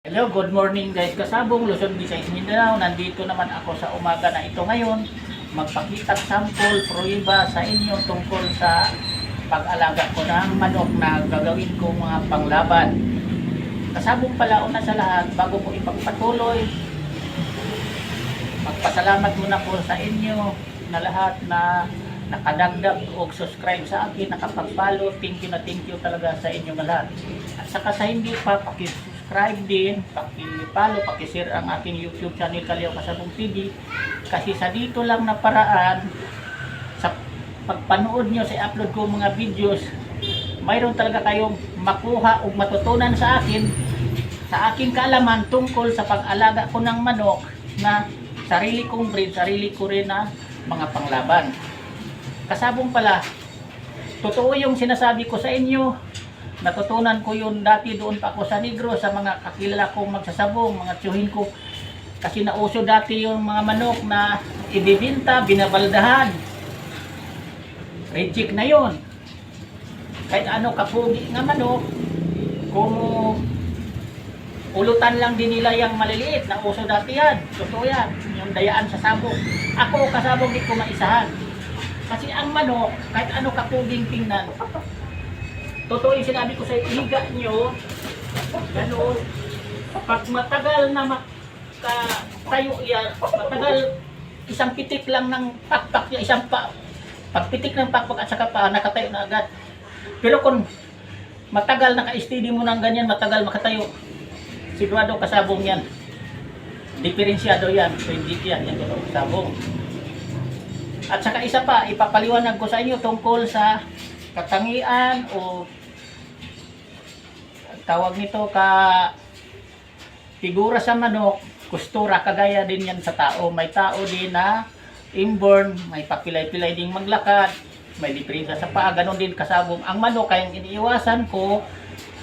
Hello, good morning guys kasabong, Luzon, Visayas, Mindanao. Nandito naman ako sa umaga na ito ngayon. Magpakita sample, pruiba sa inyo tungkol sa pag-alaga ko ng manok na gagawin ko mga panglaban. Kasabong pala una sa lahat, bago ko ipagpatuloy, magpasalamat muna po sa inyo na lahat na nakadagdag o subscribe sa akin, nakapag-follow. Thank you talaga sa inyo lahat. At saka sa hindi pa, subscribe din, paki-follow, paki-share ang aking YouTube channel Kalyaw Kasabong TV, kasi sa dito lang na paraan, sa pagpanood nyo sa upload ko mga videos, mayroon talaga kayong makuha o matutunan sa akin, sa aking kaalaman tungkol sa pag-alaga ko ng manok na sarili kong breed, sarili ko rin na mga panglaban. Kasabong pala, totoo yung sinasabi ko sa inyo. Natutunan ko yun dati doon pa ako sa Negros, sa mga kakilala kong magsasabong, mga tiyuhin ko. Kasi nauso dati yung mga manok na ibibinta, binabaldahan. Reject na yun. Kahit ano kapugi nga manok, kung ulutan lang din nila yung maliliit, nauso dati yan. Totoo yan, yung dayaan sa sabong. Ako kasabong di ko maisahan. Kasi ang manok, kahit ano kapuging tingnan, totoo yung sinabi ko sa higa nyo, gano'n, pag matagal na tayo yan, matagal, isang pitik lang ng pakpak, pagpitik ng pakpak at saka pa, nakatayo na agad. Pero kung matagal naka-steady mo ng ganyan, matagal makatayo, sigurado kasabong yan. Diferensyado yan, so hindi yan totoo kasabong. At saka isa pa, ipapaliwanag ko sa inyo tungkol sa katangian o tawag nito figura sa manok, kustura, kagaya din yan sa tao. May tao din na inborn, may papilay-pilay ding maglakad, may diferensya sa paa, ganon din kasabong ang manok. Kaya iniiwasan ko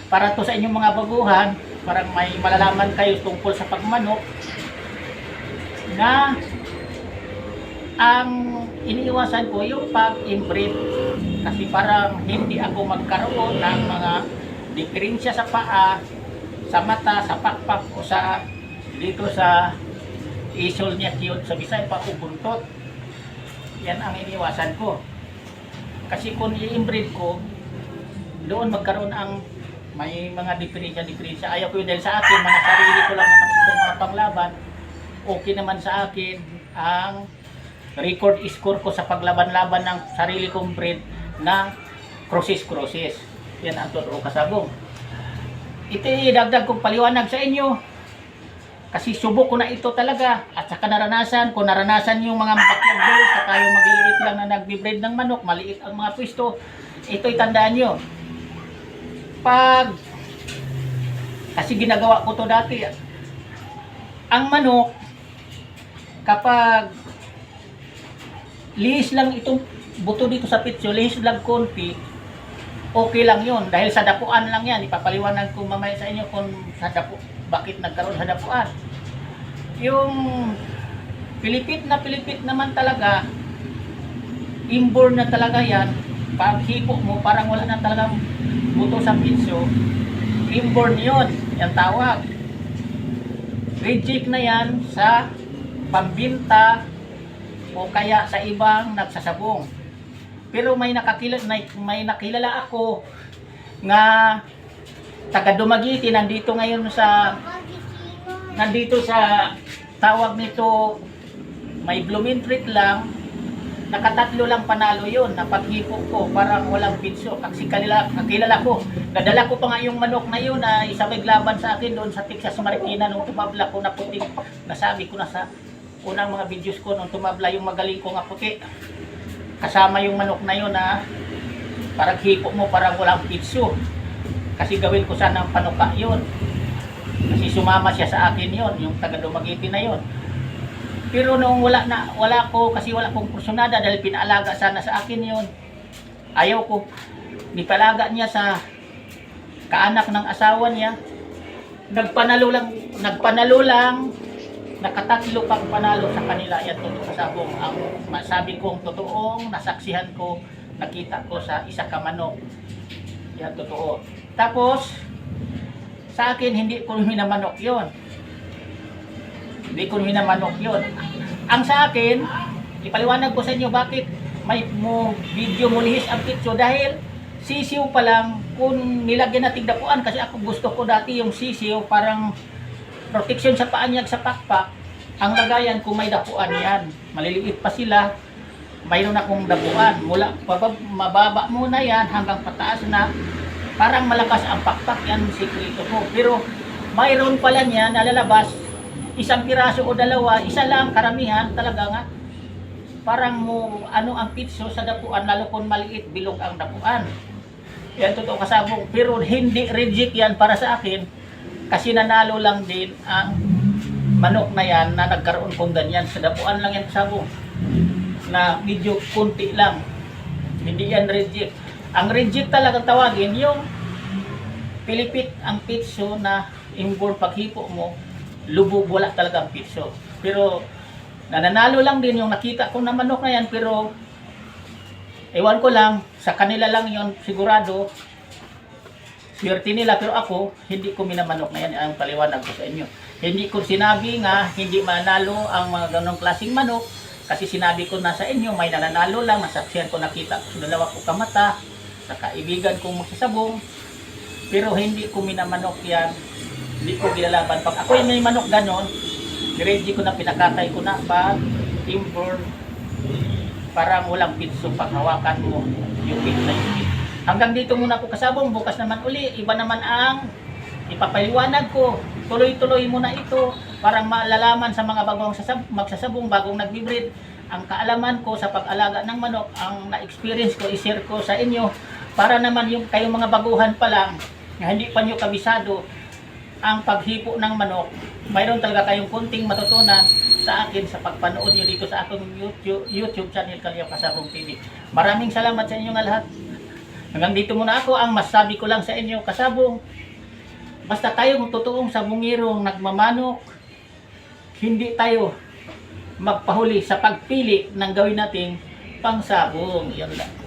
para to sa inyong mga baguhan, parang may malalaman kayo tungkol sa pagmanok, na ang iniiwasan ko yung pag-inbreed, kasi parang hindi ako magkaroon ng mga diferensya sa paa, sa mata, sa pakpak o sa dito sa isol niya, cute sa Bisaya pa o buntot. Yan ang iniiwasan ko. Kasi kung i-inbreed ko, doon magkaroon ang may mga diferensya. Ayaw ko yun dahil sa akin, mga sarili ko lang naman itong mga panglaban. Okay naman sa akin ang record score ko sa paglaban-laban ng sarili kong breed na crosses. Yan ang totoo kasabong. Ito idagdag kong paliwanag sa inyo. Kasi subok ko na ito talaga. At saka naranasan yung mga backyard sa tayo magliliit lang na nagbe-breed ng manok, maliit ang mga pwesto. Ito'y tandaan nyo. Kasi ginagawa ko to dati. Ang manok, kapag lihis lang itong buto dito sa pitso, lihis lang konti, okay lang yun. Dahil sa dapuan lang yan. Ipapaliwanag ko mamaya sa inyo kung sa bakit nagkaroon sa dapuan. Yung pilipit naman talaga, inborn na talaga yan. Pag hipo mo, parang wala na talagang buto sa pitso, inborn yun. Yan tawag. Reject na yan sa pambinta o kaya sa ibang nagsasabong. Pero may nakilala ako nga taga Dumaguete, nandito sa tawag nito, may blooming treat lang, nakatatlo lang panalo yun. Napaghipo ko, parang walang pitso. Kasi kakilala ko, nadala ko pa nga yung manok na yun na isabay laban sa akin doon sa Texas Marikina nung tumabla ko na puting, nasabi ko na sa unang mga videos ko nung tumabla yung magaling ko nga puti. Kasama yung manok na yun na parang hipo mo, parang walang pitso. Kasi gawin ko sana ang panuka yun. Kasi sumama siya sa akin yun, yung taga Dumaguete na yun. Pero nung wala ko, kasi wala kong kursunada dahil pinaalaga sana sa akin yun. Ayaw ko. Nipalaga niya sa kaanak ng asawa niya. Nagpanalo lang, nakatatlo pang panalo sa kanila. Yan totoo kasabong. Ang masabi kong totoong nasaksihan ko, nakita ko sa isa ka manok. Yan totoo. Tapos Sa akin, hindi ko minamanok yon. Hindi ko minamanok yon. Ang sa akin, ipaliwanag ko sa inyo bakit may mo video mo lihis ang pitso dahil sisiw pa lang kung nilagyan natin dapuan kasi ako gusto ko dati yung sisiw parang protection sa paanyag sa pakpak. Ang lagayan kung may dapuan yan. Maliliit pa sila. Mayroon akong dapuan. Mula mababa muna yan hanggang pataas na parang malakas ang pakpak yan sikreto ko. Pero mayroon pala niya nalalabas isang piraso o dalawa, isa lang karamihan talaga nga. Parang mo ano ang pitso sa dapuan lalo kung maliit bilog ang dapuan. Yan totoo kasabong pero hindi reject yan para sa akin kasi nanalo lang din ang manok na yan na nagkaroon kong ganyan sa dapuan lang yan kasabong na medyo kunti lang. Hindi yan reject. Ang reject talagang tawagin yung pilipit ang pitso na inborn paghipo mo lubog wala talagang pitso. Pero nananalo lang din yung nakita ko na manok na yan pero ewan ko lang sa kanila lang yon sigurado swerte nila pero ako hindi ko minamanok na yan ang paliwanag ko sa inyo. Hindi ko sinabi nga hindi manalo ang mga ganong klaseng manok kasi sinabi ko na sa inyo may nananalo lang nasaksihan ko nakita ko sa dalawa ko kamata sa kaibigan kong magsasabong pero hindi ko minamanok yan hindi ko ginalaban pag ako yung may manok ganon ready ko na pinakatay ko na pag inborn parang walang pitso pag hawakan mo yung pit na yung pit. Hanggang dito muna po kasabong bukas naman uli iba naman ang ipapaliwanag ko tuloy-tuloy muna ito parang malalaman sa mga bagong magsasabong bagong nagbibreed ang kaalaman ko sa pag-alaga ng manok ang na-experience ko i-share ko sa inyo para naman yung kayong mga baguhan pa lang na hindi pa nyo kabisado ang paghipo ng manok, mayroon talaga kayong kunting matutunan sa akin sa pagpanood nyo dito sa aking YouTube channel Kalyaw Kasabong TV. Maraming salamat sa inyong lahat. Hanggang dito muna ako. Ang masabi ko lang sa inyo, kasabong, basta tayong totoong sabongirong nagmamanok, hindi tayo magpahuli sa pagpili ng gawin nating pangsabong. Yan lang.